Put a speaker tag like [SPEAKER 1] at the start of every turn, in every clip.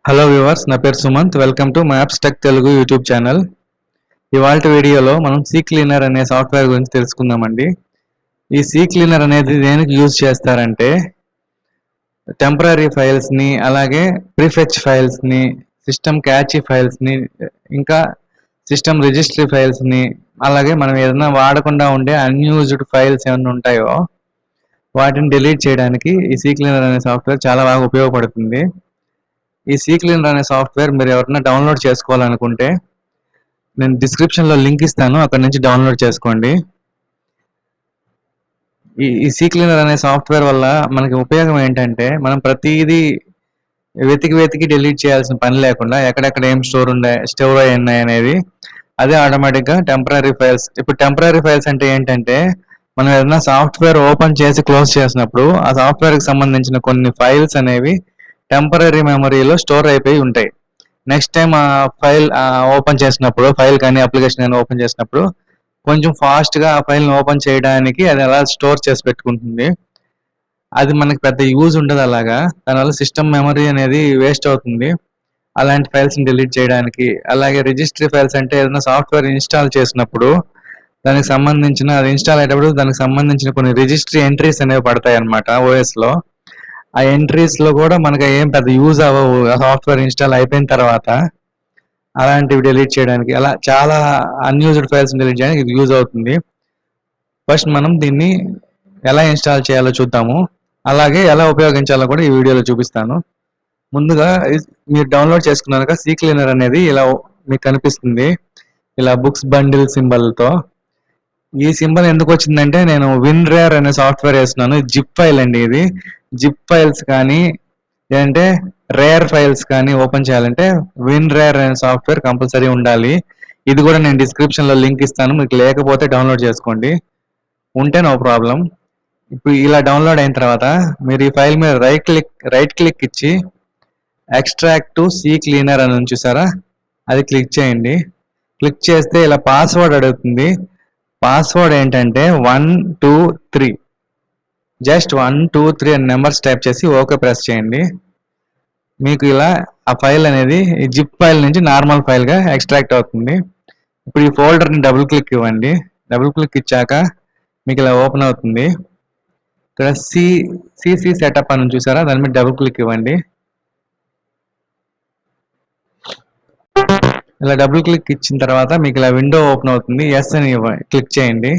[SPEAKER 1] Hello viewers, నా పేరు Sumanth. Welcome to maps tech Telugu YouTube channel. ఇవాళ వీడియోలో మనం సీ క్లీనర్ అనే సాఫ్ట్వేర్ గురించి తెలుసుకుందామండి. ఈ సీ క్లీనర్ అనేది దేనికి యూజ్ చేస్తారంటే టెంపరరీ ఫైల్స్ని, అలాగే ప్రీఫెచ్ ఫైల్స్ని, సిస్టమ్ క్యాచీ ఫైల్స్ని, ఇంకా సిస్టమ్ రిజిస్ట్రీ ఫైల్స్ని, అలాగే మనం ఏదైనా వాడకుండా ఉండే అన్యూజ్డ్ ఫైల్స్ ఏమైనా ఉంటాయో వాటిని డిలీట్ చేయడానికి ఈ సీ క్లీనర్ అనే సాఫ్ట్వేర్ చాలా బాగా ఉపయోగపడుతుంది. ఈ సీ క్లీనర్ అనే సాఫ్ట్వేర్ మీరు ఎవరైనా డౌన్లోడ్ చేసుకోవాలనుకుంటే నేను డిస్క్రిప్షన్లో లింక్ ఇస్తాను, అక్కడ నుంచి డౌన్లోడ్ చేసుకోండి. ఈ సీ క్లీనర్ అనే సాఫ్ట్వేర్ వల్ల మనకి ఉపయోగం ఏంటంటే మనం ప్రతిదీ వెతికి డిలీట్ చేయాల్సిన పని లేకుండా ఎక్కడెక్కడ ఏం స్టోర్ అయి ఉన్నాయి అనేది అదే ఆటోమేటిక్గా టెంపరరీ ఫైల్స్. ఇప్పుడు టెంపరరీ ఫైల్స్ అంటే ఏంటంటే మనం ఏదైనా సాఫ్ట్వేర్ ఓపెన్ చేసి క్లోజ్ చేసినప్పుడు ఆ సాఫ్ట్వేర్కి సంబంధించిన కొన్ని ఫైల్స్ అనేవి టెంపరరీ మెమరీలో స్టోర్ అయిపోయి ఉంటాయి. నెక్స్ట్ టైం ఆ ఫైల్ ఓపెన్ చేసినప్పుడు, ఫైల్ కానీ అప్లికేషన్ కానీ ఓపెన్ చేసినప్పుడు కొంచెం ఫాస్ట్గా ఆ ఫైల్ని ఓపెన్ చేయడానికి అది అలా స్టోర్ చేసి పెట్టుకుంటుంది. అది మనకి పెద్ద యూజ్ ఉండదు అలాగా, దానివల్ల సిస్టమ్ మెమరీ అనేది వేస్ట్ అవుతుంది అలాంటి ఫైల్స్ని డిలీట్ చేయడానికి. అలాగే రిజిస్ట్రీ ఫైల్స్ అంటే ఏదైనా సాఫ్ట్వేర్ ఇన్స్టాల్ చేసినప్పుడు దానికి సంబంధించిన, అది ఇన్స్టాల్ అయ్యేటప్పుడు దానికి సంబంధించిన కొన్ని రిజిస్ట్రీ ఎంట్రీస్ అనేవి పడతాయి అన్నమాట ఓఎస్లో. ఆ ఎంట్రీస్ లో కూడా మనకి ఏం పెద్ద యూజ్ అవ్వవు ఆ సాఫ్ట్వేర్ ఇన్స్టాల్ అయిపోయిన తర్వాత. అలాంటివి డిలీట్ చేయడానికి, అలా చాలా అన్యూజ్డ్ ఫైల్స్ డిలీట్ చేయడానికి ఇది యూజ్ అవుతుంది. ఫస్ట్ మనం దీన్ని ఎలా ఇన్స్టాల్ చేయాలో చూద్దాము, అలాగే ఎలా ఉపయోగించాలో కూడా ఈ వీడియోలో చూపిస్తాను. ముందుగా మీరు డౌన్లోడ్ చేసుకున్నాక సీ క్లీనర్ అనేది ఇలా మీకు కనిపిస్తుంది, ఇలా బుక్స్ బండిల్ సింబల్తో. ఈ సింబల్ ఎందుకు వచ్చిందంటే నేను విన్రార్ అనే సాఫ్ట్వేర్ వేస్తున్నాను. జిప్ ఫైల్ అండి ఇది. జిప్ ఫైల్స్ కానీ ఏంటంటే రేర్ ఫైల్స్ కానీ ఓపెన్ చేయాలంటే విన్రార్ అనే సాఫ్ట్వేర్ కంపల్సరీ ఉండాలి. ఇది కూడా నేను డిస్క్రిప్షన్లో లింక్ ఇస్తాను, మీకు లేకపోతే డౌన్లోడ్ చేసుకోండి, ఉంటే నో ప్రాబ్లం. ఇప్పుడు ఇలా డౌన్లోడ్ అయిన తర్వాత మీరు ఈ ఫైల్ మీద రైట్ క్లిక్ ఇచ్చి ఎక్స్ట్రాక్ట్ టు సీ క్లీనర్ అని చూసారా, అది క్లిక్ చేయండి. క్లిక్ చేస్తే ఇలా పాస్వర్డ్ అడుగుతుంది. పాస్వర్డ్ ఏంటంటే 123, జస్ట్ 123 అని నెంబర్స్ టైప్ చేసి ఓకే ప్రెస్ చేయండి. మీకు ఇలా ఆ ఫైల్ అనేది ఈ జిప్ ఫైల్ నుంచి నార్మల్ ఫైల్గా ఎక్స్ట్రాక్ట్ అవుతుంది. ఇప్పుడు ఈ ఫోల్డర్ని డబుల్ క్లిక్ ఇవ్వండి. డబుల్ క్లిక్ ఇచ్చాక మీకు ఇలా ఓపెన్ అవుతుంది. ఇక్కడ సిసి సెటప్ అని చూసారా, దాని మీద డబుల్ క్లిక్ ఇవ్వండి. ఇలా డబుల్ క్లిక్ ఇచ్చిన తర్వాత మీకు ఇలా విండో ఓపెన్ అవుతుంది. ఎస్ అని క్లిక్ చేయండి.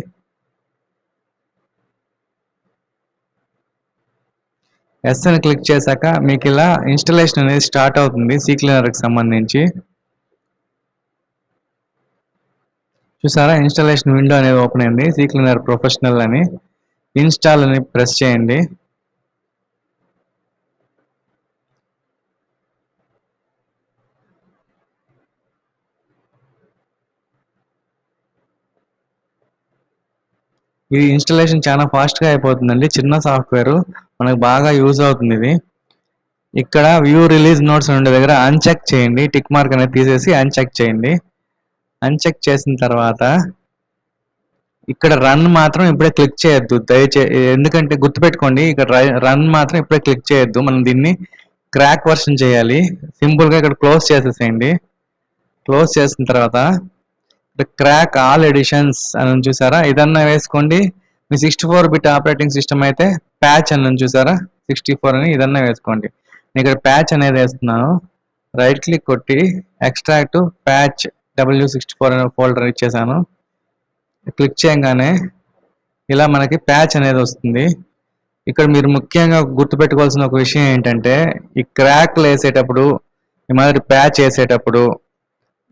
[SPEAKER 1] ఎస్ అని క్లిక్ చేశాక మీకు ఇలా ఇన్స్టలేషన్ అనేది స్టార్ట్ అవుతుంది సీ క్లీనర్కి సంబంధించి. చూసారా, ఇన్స్టాలేషన్ విండో అనేది ఓపెన్ అయింది. సీ క్లీనర్ ప్రొఫెషనల్ అని ఇన్స్టాల్ అని ప్రెస్ చేయండి. ఇది ఇన్స్టాలేషన్ చాలా ఫాస్ట్గా అయిపోతుందండి. చిన్న సాఫ్ట్వేర్, మనకు బాగా యూజ్ అవుతుంది ఇది. ఇక్కడ వ్యూ రిలీజ్ నోట్స్ ఉండే దగ్గర అన్చెక్ చేయండి, టిక్ మార్క్ అనేది తీసేసి అన్చెక్ చేయండి. అన్చెక్ చేసిన తర్వాత ఇక్కడ రన్ మాత్రం ఇప్పుడే క్లిక్ చేయొద్దు ఎందుకంటే గుర్తుపెట్టుకోండి, ఇక్కడ రన్ మాత్రం ఇప్పుడే క్లిక్ చేయొద్దు. మనం దీన్ని క్రాక్ వర్షన్ చేయాలి. సింపుల్గా ఇక్కడ క్లోజ్ చేసేసేయండి. క్లోజ్ చేసిన తర్వాత క్రాక్ ఆల్ ఎడిషన్స్ అని చూసారా, ఇదన్నా వేసుకోండి. మీ 64-బిట్ ఆపరేటింగ్ సిస్టమ్ అయితే ప్యాచ్ అని చూసారా, 64 అని ఇదన్నా వేసుకోండి. నేను ఇక్కడ ప్యాచ్ అనేది వేస్తున్నాను. రైట్ క్లిక్ కొట్టి ఎక్స్ట్రాక్ట్ ప్యాచ్ W64 అనే ఫోల్డర్ ఇచ్చేసాను. క్లిక్ చేయగానే ఇలా మనకి ప్యాచ్ అనేది వస్తుంది. ఇక్కడ మీరు ముఖ్యంగా గుర్తుపెట్టుకోవాల్సిన ఒక విషయం ఏంటంటే, ఈ క్రాక్లు వేసేటప్పుడు, ఈ మాదిరి ప్యాచ్ వేసేటప్పుడు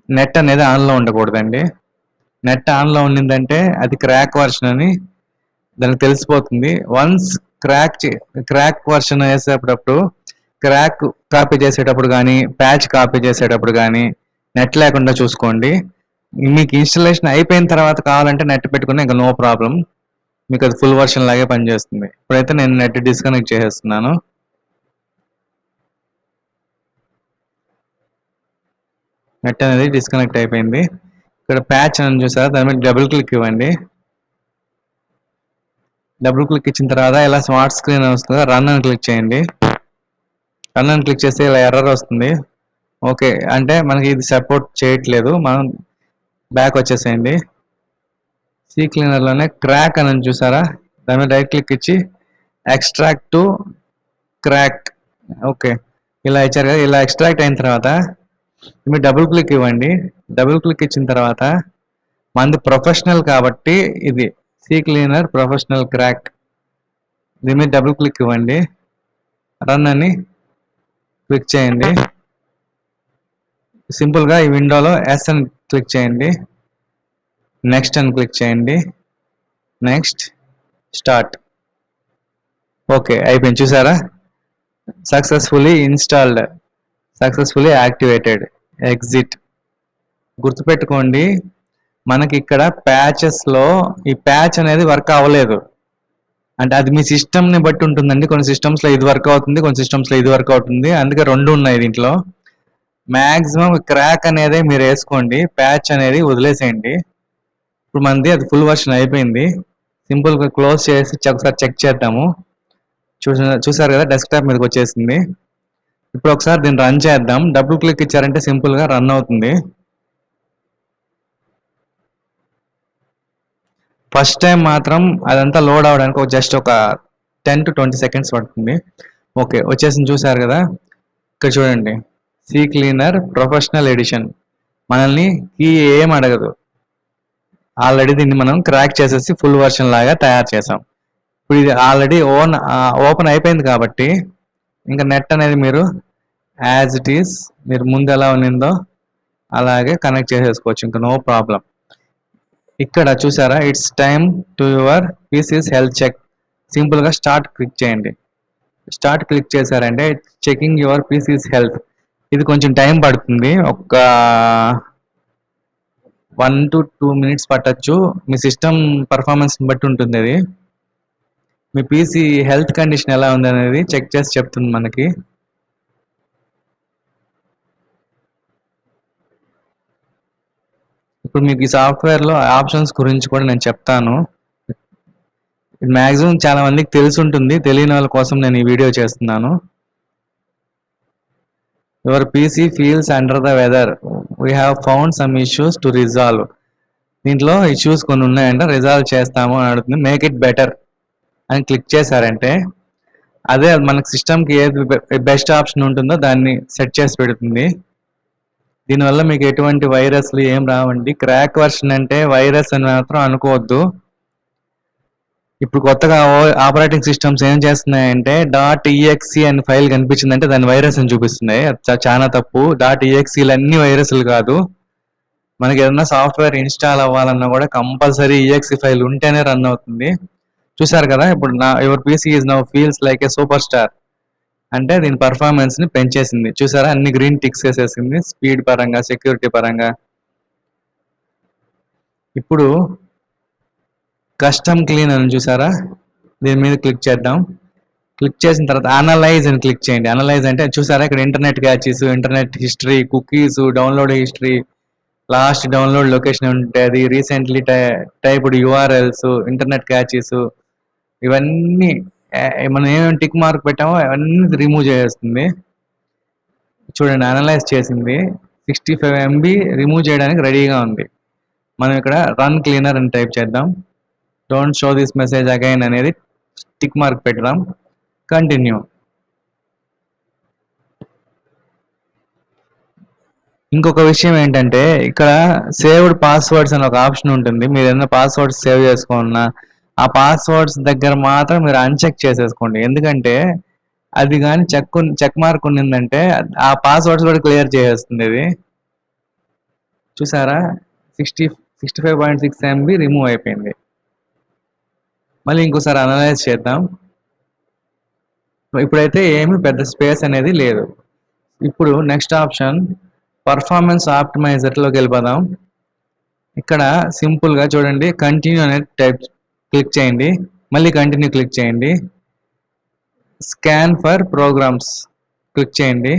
[SPEAKER 1] నెట్ అనేది ఆన్లో ఉండకూడదండి. నెట్ ఆన్లో ఉండిందంటే అది క్రాక్ వర్షన్ అని దానికి తెలిసిపోతుంది. వన్స్ క్రాక్ వర్షన్ వేసేటప్పుడు, క్రాక్ కాపీ చేసేటప్పుడు కానీ ప్యాచ్ కాపీ చేసేటప్పుడు కానీ నెట్ లేకుండా చూసుకోండి. మీకు ఇన్స్టాలేషన్ అయిపోయిన తర్వాత కావాలంటే నెట్ పెట్టుకుని ఇంకా నో ప్రాబ్లం, మీకు అది ఫుల్ వర్షన్ లాగే పనిచేస్తుంది. ఇప్పుడైతే నేను నెట్ డిస్కనెక్ట్ చేసేస్తున్నాను. నెట్ అనేది డిస్కనెక్ట్ అయిపోయింది. ఇక్కడ ప్యాచ్ అని చూసారా, దాని మీద డబుల్ క్లిక్ ఇవ్వండి. డబుల్ క్లిక్ ఇచ్చిన తర్వాత ఇలా స్మార్ట్ స్క్రీన్ వస్తుంది, రన్ అని క్లిక్ చేయండి. రన్ అని క్లిక్ చేస్తే ఇలా ఎర్రర్ వస్తుంది. ఓకే. అంటే మనకి ఇది సపోర్ట్ చేయట్లేదు. మనం బ్యాక్ వచ్చేసేయండి. సి క్లీనర్‌లోనే క్రాక్ అని ఉంది చూసారా? దాని మీద రైట్ క్లిక్ ఇచ్చి ఎక్స్ట్రాక్ట్ టు క్రాక్. ఓకే. ఇలా ఇచ్చారు కదా! ఇలా ఎక్స్ట్రాక్ట్ అయిన తర్వాత మీరు డబుల్ క్లిక్ ఇవ్వండి. డబుల్ క్లిక్ ఇచ్చిన తర్వాత మనది ప్రొఫెషనల్ కాబట్టి ఇది సి క్లీనర్ ప్రొఫెషనల్ క్రాక్. దీని మీద డబుల్ క్లిక్ ఇవ్వండి. రన్ అని క్లిక్ చేయండి. సింపుల్‌గా ఈ విండోలో ఎస్ అని క్లిక్ చేయండి. నెక్స్ట్ అని క్లిక్ చేయండి. Next start. ఓకే. అయిపోయింది చూసారా? Successfully installed. Successfully activated. Exit. గుర్తుపెట్టుకోండి మనకి ఇక్కడ ప్యాచెస్‌లో ఈ ప్యాచ్ అనేది వర్క్ అవ్వలేదు. అంటే అది మీ సిస్టమ్‌ని బట్టి ఉంటుందండి. కొన్ని సిస్టమ్స్‌లో ఇది వర్క్ అవుతుంది. కొన్ని సిస్టమ్స్‌లో ఇది వర్క్ అవుతుంది. అందుకే 2 ఉన్నాయి దీంట్లో. మాక్సిమం క్రాక్ అనేది మీరు వేసుకోండి. ప్యాచ్ అనేది వదిలేసేయండి. ఇప్పుడు మనది అది ఫుల్ వర్షన్ అయిపోయింది. సింపుల్‌గా క్లోజ్ చేసి ఒకసారి చెక్ చేద్దాము. చూసారు కదా డెస్క్‌టాప్ మీదకి వచ్చేసింది. ఇప్పుడు ఒకసారి దీన్ని రన్ చేద్దాం. డబుల్ క్లిక్ ఇచ్చారంటే సింపుల్‌గా రన్ అవుతుంది. ఫస్ట్ టైం మాత్రం అదంతా లోడ్ అవ్వడానికి జస్ట్ ఒక 10 to 20 సెకండ్స్ పడుతుంది. ఓకే. వచ్చేసింది చూసారు కదా! ఇక్కడ చూడండి. C cleaner professional edition. మనల్ని కీ ఏం అడగదు. ఆల్రెడీ దీన్ని మనం క్రాక్ చేసేసి ఫుల్ వర్షన్ లాగా తయారు చేసాం. ఇప్పుడు ఇది ఆల్రెడీ ఓపెన్ అయిపోయింది కాబట్టి ఇంకా నెట్ అనేది మీరు యాజ్ ఇట్ ఈస్ మీరు ముందు ఎలా ఉన్నిందో అలాగే కనెక్ట్ చేసేసుకోవచ్చు. ఇంకా నో ప్రాబ్లం. ఇక్కడ చూసారా it's time to your PC's health check. సింపుల్‌గా స్టార్ట్ క్లిక్ చేయండి. స్టార్ట్ క్లిక్ చేశారంటే చెకింగ్ యువర్ పీసీస్ హెల్త్. ఇది కొంచెం టైం పడుతుంది. ఒక 1 to 2 minutes పట్టొచ్చు. మీ సిస్టమ్ పర్ఫార్మెన్స్‌ని బట్టి ఉంటుంది అది. మీ పీసీ హెల్త్ కండిషన్ ఎలా ఉందనేది చెక్ చేసి చెప్తుంది మనకి. ఇప్పుడు మీకు ఈ సాఫ్ట్‌వేర్‌లో ఆప్షన్స్ గురించి కూడా నేను చెప్తాను. ఇది మాక్సిమం చాలా మందికి తెలిసుంటుంది. తెలియని వాళ్ళ కోసం నేను ఈ వీడియో చేస్తున్నాను. Your PC feels under the weather. We have found some issues to resolve. దీంట్లో ఇష్యూస్ కొన్ని ఉన్నాయంటే రిజాల్వ్ చేస్తాము అని అడుగుతుంది. మేక్ ఇట్ బెటర్ అని క్లిక్ చేశారంటే అదే మనకి సిస్టమ్‌కి ఏది బెస్ట్ ఆప్షన్ ఉంటుందో దాన్ని సెట్ చేసి పెడుతుంది. దీనివల్ల మీకు ఎటువంటి వైరస్‌లు ఏం రావండి. క్రాక్ వెర్షన్ అంటే వైరస్ అని మాత్రం అనుకోవద్దు. ఇప్పుడు కొత్తగా ఆపరేటింగ్ సిస్టమ్స్ ఏం చేస్తున్నాయంటే .exe అని ఫైల్ కనిపించిందంటే దాని వైరస్ అని చూపిస్తున్నాయి. అది చాలా తప్పు. .exeలు అన్ని వైరస్‌లు కాదు. మనకి ఏదైనా సాఫ్ట్‌వేర్ ఇన్‌స్టాల్ అవ్వాలన్నా కూడా కంపల్సరీ exe ఫైల్ ఉంటేనే రన్ అవుతుంది. చూసారు కదా! ఇప్పుడు your PC is now feels like A super star. అంటే దీని పర్ఫార్మెన్స్‌ని పెంచేసింది. చూసారా అన్ని గ్రీన్ టిక్స్ ఏసేసింది. స్పీడ్ పరంగా, సెక్యూరిటీ పరంగా. ఇప్పుడు కస్టమ్ క్లీన్ అని చూసారా? దీని మీద క్లిక్ చేద్దాం. క్లిక్ చేసిన తర్వాత అనలైజ్ అని క్లిక్ చేయండి. అనలైజ్ అంటే చూసారా ఇక్కడ internet caches, internet history, cookies, download history, last download location ఉంటది. Recently typed URLs, internet caches ఇవన్నీ మనం ఏమేమి టిక్ మార్క్ పెట్టామో అవన్నీ రిమూవ్ చేసేస్తుంది. చూడండి అనలైజ్ చేసింది. 65 MB రిమూవ్ చేయడానికి రెడీగా ఉంది. మనం ఇక్కడ రన్ క్లీనర్ అని టైప్ చేద్దాం. Don't show this message again అనేది టిక్ మార్క్ పెడదాం. కంటిన్యూ. ఇంకొక విషయం ఏంటంటే ఇక్కడ సేవ్డ్ పాస్వర్డ్స్ అని ఒక ఆప్షన్ ఉంటుంది. మీరు ఏదైనా పాస్వర్డ్స్ సేవ్ చేసుకున్నా ఆ పాస్వర్డ్స్ దగ్గర మాత్రం మీరు అన్చెక్ చేసేసుకోండి. ఎందుకంటే అది కానీ చెక్ మార్క్ ఉన్నిందంటే ఆ పాస్వర్డ్స్ కూడా క్లియర్ చేసేస్తుంది ఇది. చూసారా 65.6 MB రిమూవ్ అయిపోయింది. మళ్ళీ ఇంకోసారి అనలైజ్ చేద్దాం. ఇప్పుడైతే ఏమి పెద్ద స్పేస్ అనేది లేదు. ఇప్పుడు నెక్స్ట్ ఆప్షన్ పర్ఫార్మెన్స్ ఆప్టిమైజర్లోకి వెళ్ళిపోదాం. ఇక్కడ సింపుల్గా చూడండి కంటిన్యూ అనేది క్లిక్ చేయండి. మళ్ళీ కంటిన్యూ క్లిక్ చేయండి. స్కాన్ ఫర్ ప్రోగ్రామ్స్ క్లిక్ చేయండి.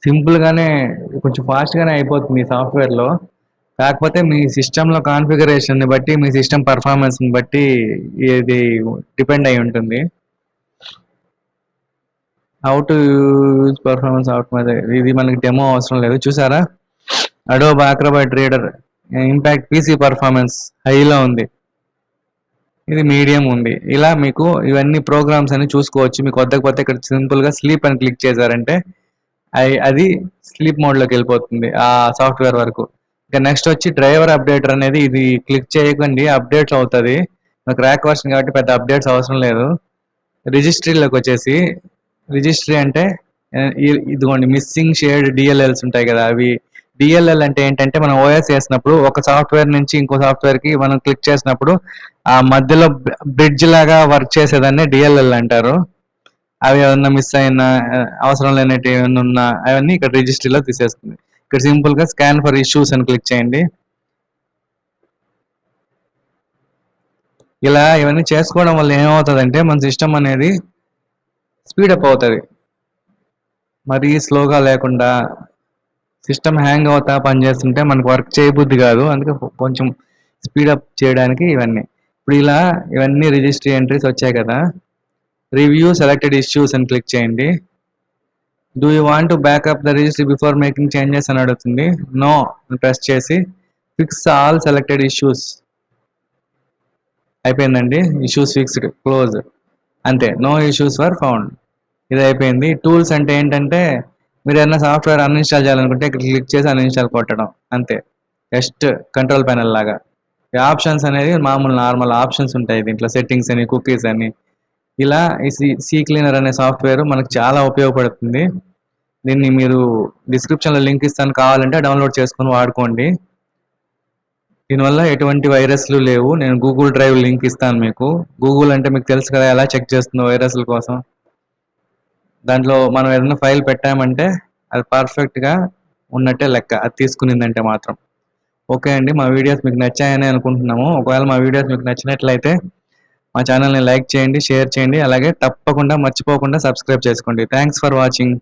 [SPEAKER 1] సింపుల్ గానే కొంచెం ఫాస్ట్ గానే అయిపోతుంది ఈ సాఫ్ట్‌వేర్‌లో. కాకపోతే మీ సిస్టమ్‌లో కాన్ఫిగరేషన్‌ని బట్టి, మీ సిస్టమ్ పెర్ఫార్మన్స్‌ని బట్టి ఇది డిపెండ్ అయ్యి ఉంటుంది. How to use performance optimiser ఇది మనకి డెమో అవసరం లేదు. చూసారా? Adobe Acrobat Reader impact PC performance హైలో ఉంది. ఇది మీడియం ఉంది. ఇలా మీకు ఇవన్నీ ప్రోగ్రామ్స్ అన్ని చూసుకోవచ్చు. మీకు వద్దకపోతే ఇక్కడ సింపుల్‌గా స్లీప్ అని క్లిక్ చేశారంటే అది స్లీప్ మోడ్‌లోకి వెళ్ళిపోతుంది ఆ సాఫ్ట్‌వేర్ వరకు. ఇక నెక్స్ట్ వచ్చి డ్రైవర్ అప్డేటర్ అనేది ఇది క్లిక్ చేయకండి అప్డేట్స్ అవుతది. నాకు ర్యాక్ వర్షన్ కాబట్టి పెద్ద అప్డేట్స్ అవసరం లేదు. రిజిస్ట్రీలోకి వచ్చేసి రిజిస్ట్రీ అంటే ఇదిగోండి మిస్సింగ్ షేర్డ్ డిఎల్ఎల్స్ ఉంటాయి కదా అవి. డిఎల్ఎల్ అంటే ఏంటంటే మనం ఓఎస్ చేసినప్పుడు ఒక సాఫ్ట్వేర్ నుంచి ఇంకో సాఫ్ట్వేర్ కి మనం క్లిక్ చేసినప్పుడు ఆ మధ్యలో బ్రిడ్జ్ లాగా వర్క్ చేసేదాన్ని డిఎల్ఎల్ అంటారు. అవి ఏమన్నా మిస్ అయినా అవసరం లేనట్టు ఏమన్నా ఉన్నా అవన్నీ ఇక్కడ రిజిస్ట్రీలో తీసేస్తుంది. ఇక్కడ సింపుల్ గా స్కాన్ ఫర్ ఇష్యూస్ అని క్లిక్ చేయండి. ఇలా ఇవన్నీ చేసుకోవడం వల్ల ఏమవుతుందంటే మన సిస్టమ్ అనేది స్పీడప్ అవుతుంది. మరీ స్లోగా లేకుండా సిస్టమ్ హ్యాంగ్ అవుతా పనిచేస్తుంటే మనకు వర్క్ చేయబుద్ధి కాదు. అందుకే కొంచెం స్పీడప్ చేయడానికి ఇవన్నీ. ఇప్పుడు ఇలా ఇవన్నీ రిజిస్ట్రీ ఎంట్రీస్ వచ్చాయి కదా. రివ్యూ సెలెక్టెడ్ ఇష్యూస్ అని క్లిక్ చేయండి. Do you want to backup the registry before making changes అని అడుగుతుంది. నో ప్రెస్ చేసి ఫిక్స్ ఆల్ సెలెక్టెడ్ ఇష్యూస్ అయిపోయిందండి. ఇష్యూస్ ఫిక్స్డ్ క్లోజ్ అంతే. నో ఇష్యూస్ వర్ ఫౌండ్ ఇది అయిపోయింది. టూల్స్ అంటే ఏంటంటే మీరు ఏదైనా సాఫ్ట్వేర్ అన్ఇన్స్టాల్ చేయాలనుకుంటే ఇక్కడ క్లిక్ చేసి అన్ఇన్స్టాల్ కొట్టడం అంతే. జస్ట్ కంట్రోల్ ప్యానల్ లాగా. ఈ ఆప్షన్స్ అనేది మామూలు నార్మల్ ఆప్షన్స్ ఉంటాయి దీంట్లో, సెట్టింగ్స్ అని కుకీస్ అని. ఇలా ఈ సీ క్లీనర్ అనే సాఫ్ట్వేర్ మనకు చాలా ఉపయోగపడుతుంది. దీన్ని మీరు డిస్క్రిప్షన్లో లింక్ ఇస్తాను, కావాలంటే డౌన్లోడ్ చేసుకొని వాడుకోండి. దీనివల్ల ఎటువంటి వైరస్లు లేవు. నేను గూగుల్ డ్రైవ్ లింక్ ఇస్తాను మీకు. గూగుల్ అంటే మీకు తెలుసు కదా ఎలా చెక్ చేస్తుందో వైరస్ల కోసం. దాంట్లో మనం ఏదైనా ఫైల్ పెట్టామంటే అది పర్ఫెక్ట్గా ఉన్నట్టే లెక్క, అది తీసుకునిందంటే మాత్రం. ఓకే అండి, మా వీడియోస్ మీకు నచ్చాయని అనుకుంటున్నాము. ఒకవేళ మా వీడియోస్ మీకు నచ్చినట్లయితే మా ఛానల్ని లైక్ చేయండి, షేర్ చేయండి, అలాగే తప్పకుండా మర్చిపోకుండా సబ్స్క్రైబ్ చేసుకోండి. Thanks for watching.